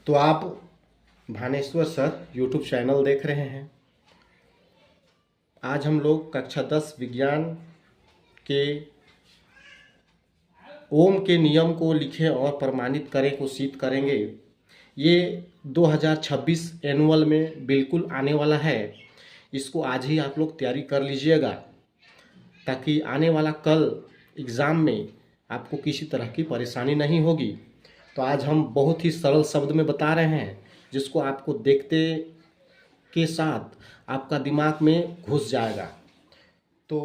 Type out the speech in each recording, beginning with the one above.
तो आप Bhaneshwar sir YouTube channel देख रहे हैं। आज हम लोग कक्षा 10 विज्ञान के ओम के नियम को लिखें और प्रमाणित करें को सिद्ध करेंगे। ये 2026 एनुअल में बिल्कुल आने वाला है। इसको आज ही आप लोग तैयारी कर लीजिएगा ताकि आने वाला कल एग्ज़ाम में आपको किसी तरह की परेशानी नहीं होगी। तो आज हम बहुत ही सरल शब्द में बता रहे हैं जिसको आपको देखते के साथ आपका दिमाग में घुस जाएगा। तो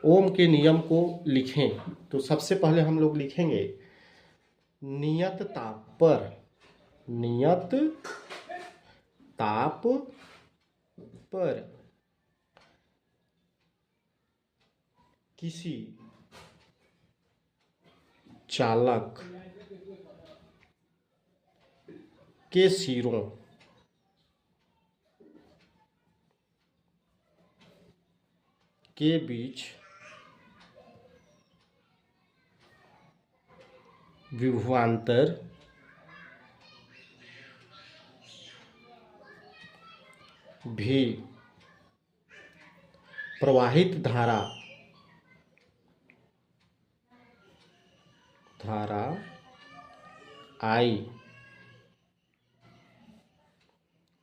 ओम के नियम को लिखें। तो सबसे पहले हम लोग लिखेंगे नियत ताप पर किसी चालक के सिरों के बीच विभवांतर भी प्रवाहित धारा I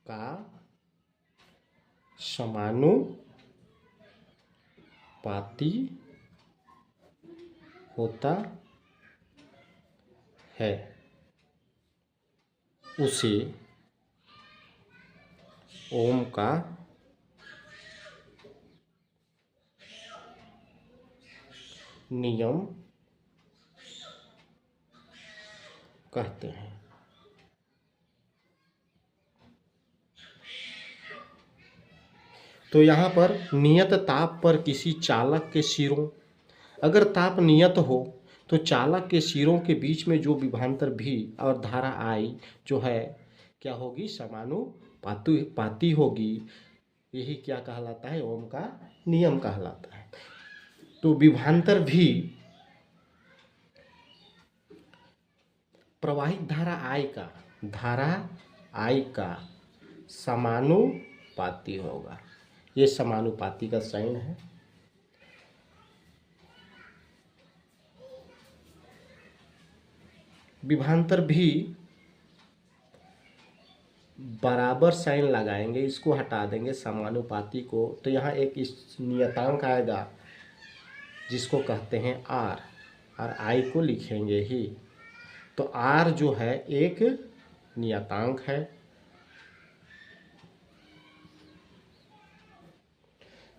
का समानुपाती होता है, उसे ओम का नियम कहते हैं। तो यहाँ पर नियत ताप पर किसी चालक के सिरों, अगर ताप नियत हो तो चालक के सिरों के बीच में जो विभवांतर भी और धारा I जो है क्या होगी, समानुपाती होगी। यही क्या कहलाता है, ओम का नियम कहलाता है। तो विभवांतर भी प्रवाहित धारा I का समानुपाती होगा। ये समानुपाती का साइन है। विभवांतर भी बराबर साइन लगाएंगे, इसको हटा देंगे समानुपाती को। तो यहाँ एक इस नियतांक आएगा जिसको कहते हैं R, और I को लिखेंगे ही। तो R जो है एक नियतांक है।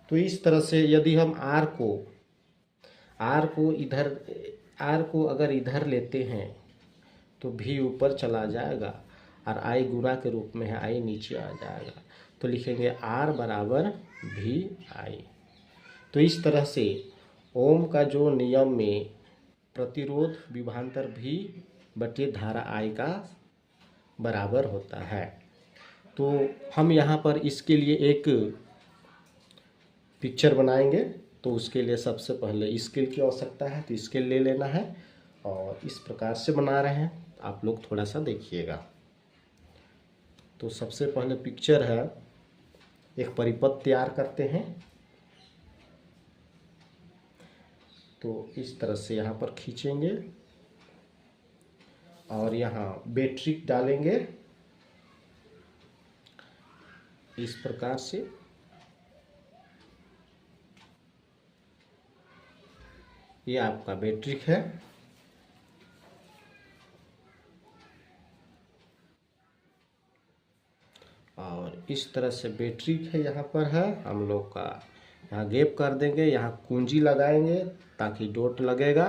तो इस तरह से यदि हम R को अगर इधर लेते हैं तो V ऊपर चला जाएगा और I गुणा के रूप में है, I नीचे आ जाएगा। तो लिखेंगे R बराबर VI। तो इस तरह से ओम का जो नियम में प्रतिरोध विभवांतर भी बटे धारा I का बराबर होता है। तो हम यहाँ पर इसके लिए एक पिक्चर बनाएंगे। तो उसके लिए सबसे पहले स्केल की आवश्यकता है, तो स्केल ले लेना है और इस प्रकार से बना रहे हैं। आप लोग थोड़ा सा देखिएगा। तो सबसे पहले पिक्चर है, एक परिपथ तैयार करते हैं। तो इस तरह से यहाँ पर खींचेंगे और यहाँ बैटरी डालेंगे इस प्रकार से। ये आपका बैटरी है। और इस तरह से बैटरी है यहाँ पर है। हम लोग का यहाँ गैप कर देंगे, यहाँ कुंजी लगाएंगे ताकि डॉट लगेगा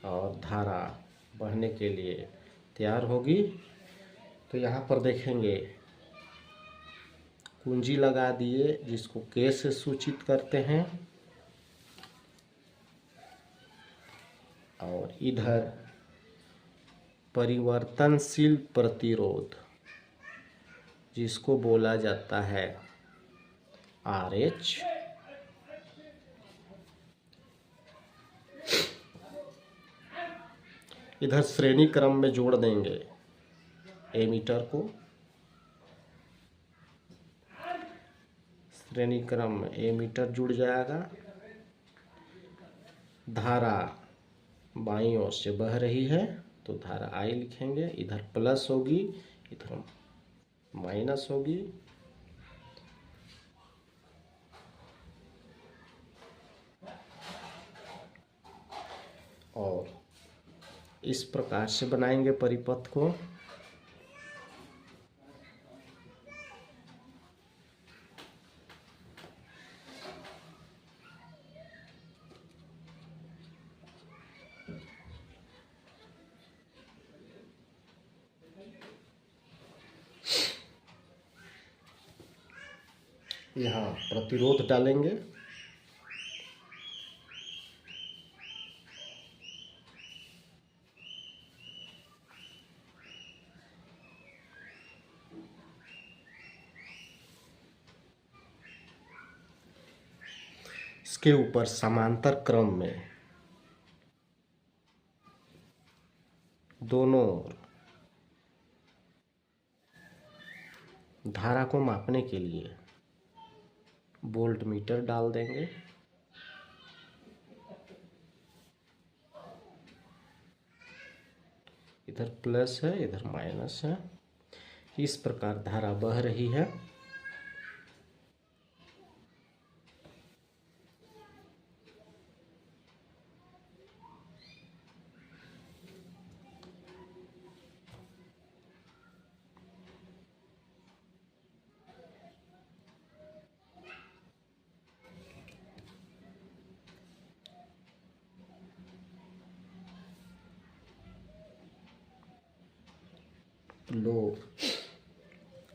और धारा बहने के लिए तैयार होगी। तो यहाँ पर देखेंगे कुंजी लगा दिए जिसको K से सूचित करते हैं, और इधर परिवर्तनशील प्रतिरोध जिसको बोला जाता है RH। इधर श्रेणी क्रम में जोड़ देंगे एमीटर को। श्रेणी क्रम में एमीटर जुड़ जाएगा। धारा बाईं ओर से बह रही है तो धारा आई लिखेंगे। इधर प्लस होगी, इधर माइनस होगी। और इस प्रकार से बनाएंगे परिपथ को। यहाँ प्रतिरोध डालेंगे। इसके ऊपर समांतर क्रम में दोनों ओर धारा को मापने के लिए वोल्ट मीटर डाल देंगे। इधर प्लस है, इधर माइनस है। इस प्रकार धारा बह रही है।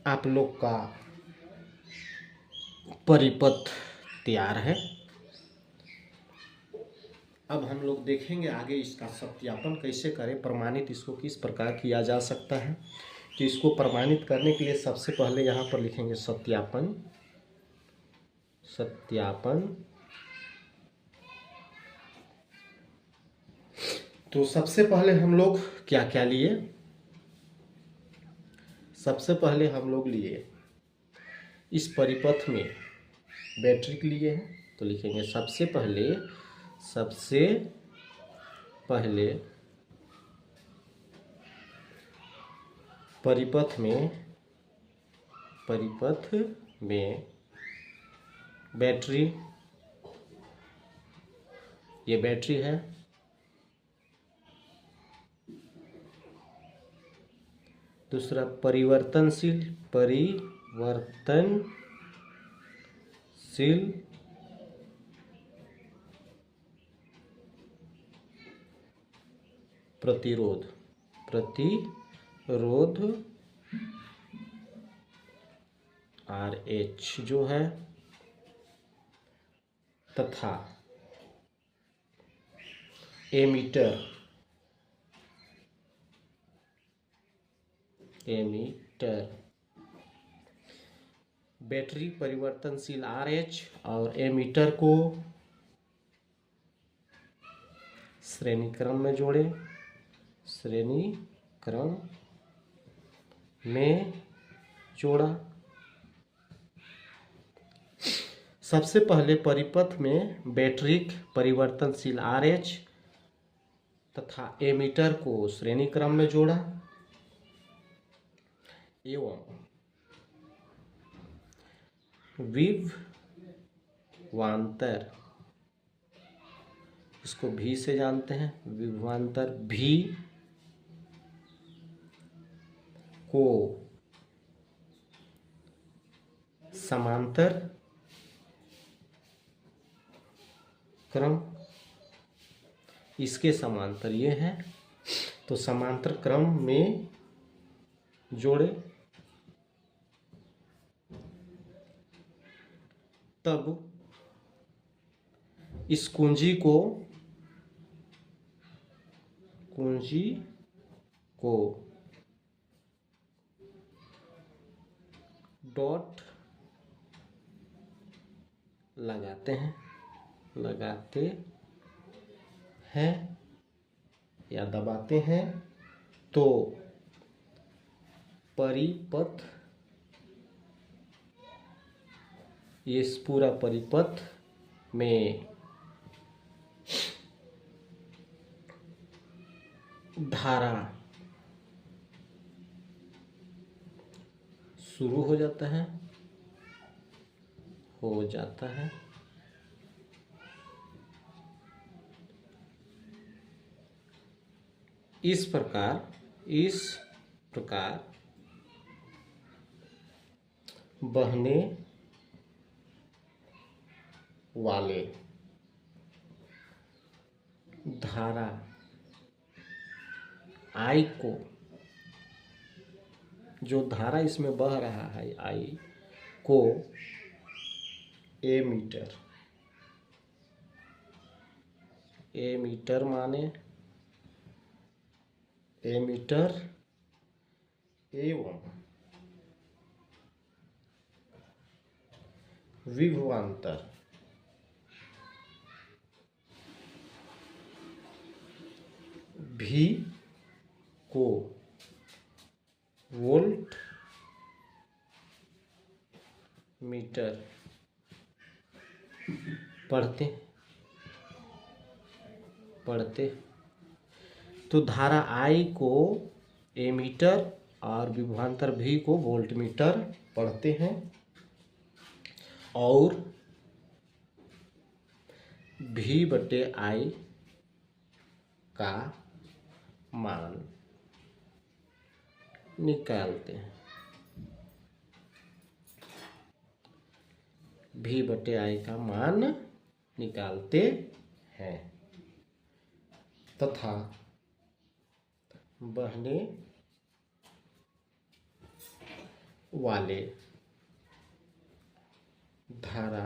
आप लोग का परिपथ तैयार है। अब हम लोग देखेंगे आगे इसका सत्यापन कैसे करें, प्रमाणित इसको किस प्रकार किया जा सकता है। तो इसको प्रमाणित करने के लिए सबसे पहले यहाँ पर लिखेंगे सत्यापन। सत्यापन तो सबसे पहले हम लोग क्या क्या लिए। सबसे पहले हम लोग लिए इस परिपथ में बैटरी के लिए है तो लिखेंगे सबसे पहले परिपथ में बैटरी, ये बैटरी है। दूसरा परिवर्तनशील प्रतिरोध RH जो है, तथा एमीटर बैटरी परिवर्तनशील RH और एमीटर को श्रेणी क्रम में जोड़े। श्रेणी क्रम में जोड़ा। सबसे पहले परिपथ में बैटरी परिवर्तनशील RH तथा एमीटर को श्रेणी क्रम में जोड़ा एवं विभवांतर, इसको V से जानते हैं, विभवांतर V को समांतर क्रम, इसके समांतर ये है तो समांतर क्रम में जोड़े। तब इस कुंजी को डॉट लगाते हैं या दबाते हैं तो परिपथ, इस पूरा परिपथ में धारा शुरू हो जाता है, इस प्रकार बहने वाले धारा I को, जो धारा इसमें बह रहा है I को एमीटर माने एमीटर एवं विभवांतर भी को वोल्ट मीटर पढ़ते। तो धारा I को एमीटर और विभवांतर V को वोल्टमीटर पढ़ते हैं और V/I का मान निकालते हैं। V/I का मान निकालते हैं तथा बहने वाले धारा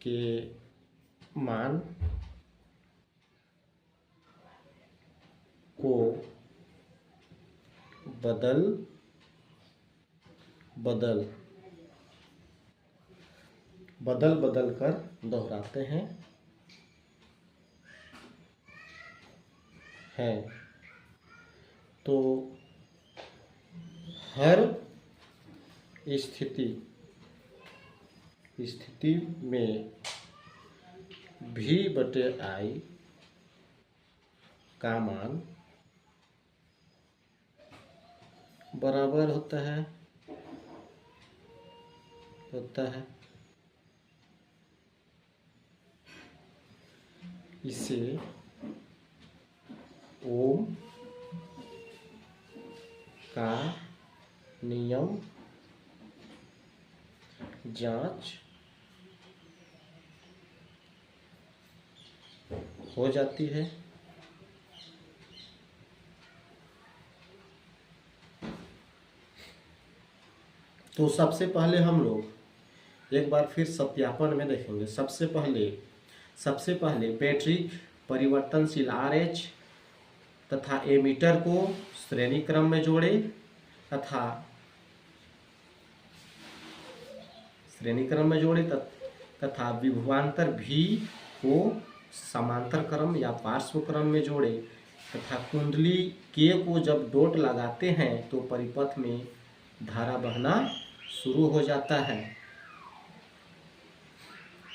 के मान को बदल कर दोहराते हैं तो हर स्थिति में V/I का मान बराबर होता है इसे ओम का नियम जांच हो जाती है। तो सबसे पहले हम लोग एक बार फिर सत्यापन में देखेंगे। सबसे पहले बैटरी परिवर्तनशील RH तथा एमीटर को श्रेणी क्रम में जोड़े तथा विभवांतर V को समांतर क्रम या पार्श्व क्रम में जोड़े तथा कुंडली K को जब डॉट लगाते हैं तो परिपथ में धारा बहना शुरू हो जाता है।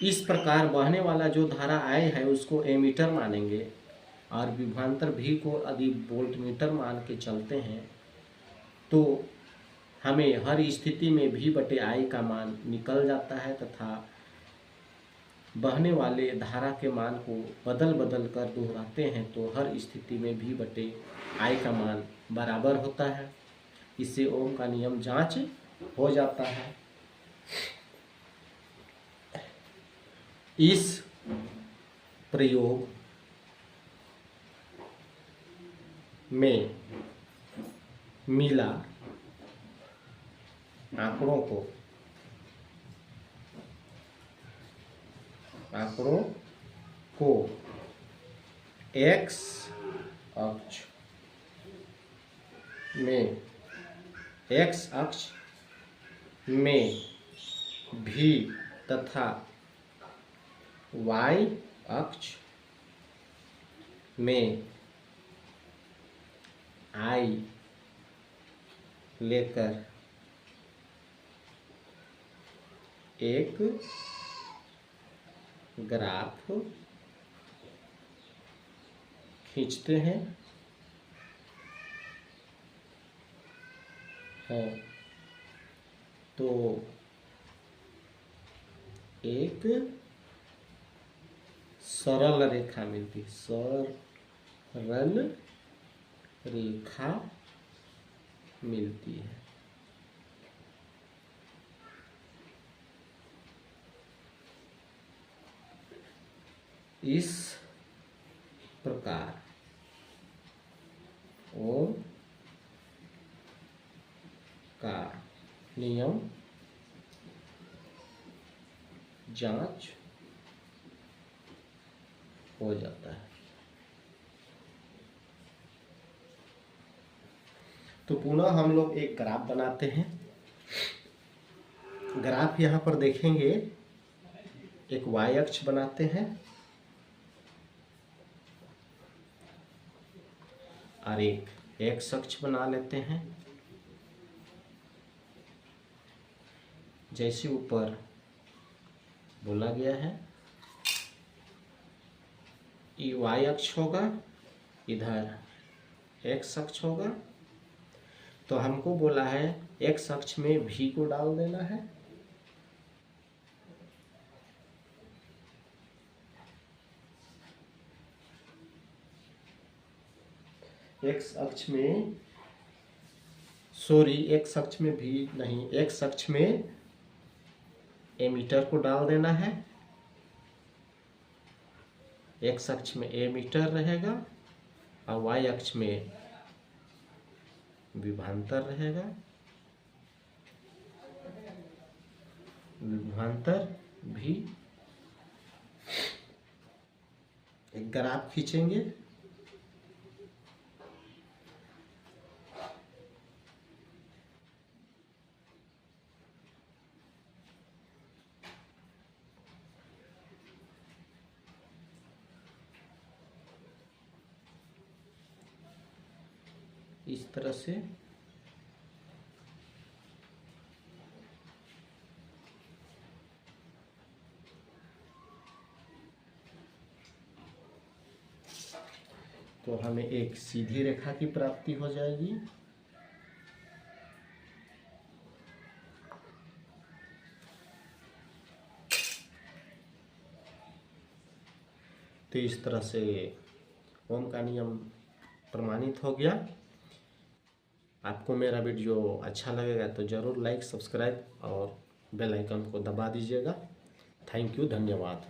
इस प्रकार बहने वाला जो धारा I है उसको एमीटर मानेंगे और विभवांतर V को यदि वोल्टमीटर मान के चलते हैं तो हमें हर स्थिति में V/I का मान निकल जाता है तथा बहने वाले धारा के मान को बदल कर दोहराते हैं तो हर स्थिति में V/I का मान बराबर होता है। इससे ओम का नियम जांच हो जाता है। इस प्रयोग में मिला आंकड़ों को X अक्ष में V तथा y अक्ष में I लेकर एक ग्राफ खींचते हैं तो एक सरल रेखा मिलती है, सरल रेखा मिलती है। इस प्रकार ओम का नियम जांच हो जाता है। तो पुनः हम लोग एक ग्राफ बनाते हैं। ग्राफ यहाँ पर देखेंगे, एक y अक्ष बनाते हैं और एक x अक्ष बना लेते हैं। जैसे ऊपर बोला गया है, ये y अक्ष होगा, इधर x अक्ष होगा। तो हमको बोला है x अक्ष में v को डाल देना है, x अक्ष में x अक्ष में v नहीं, x अक्ष में एमीटर को डाल देना है। x अक्ष में एमीटर रहेगा और y अक्ष में विभवांतर रहेगा। विभवांतर भी एक ग्राफ खींचेंगे। इस तरह से तो हमें एक सीधी रेखा की प्राप्ति हो जाएगी। तो इस तरह से ओम का नियम प्रमाणित हो गया। आपको मेरा वीडियो अच्छा लगेगा तो ज़रूर लाइक, सब्सक्राइब और बेल आइकन को दबा दीजिएगा। थैंक यू, धन्यवाद।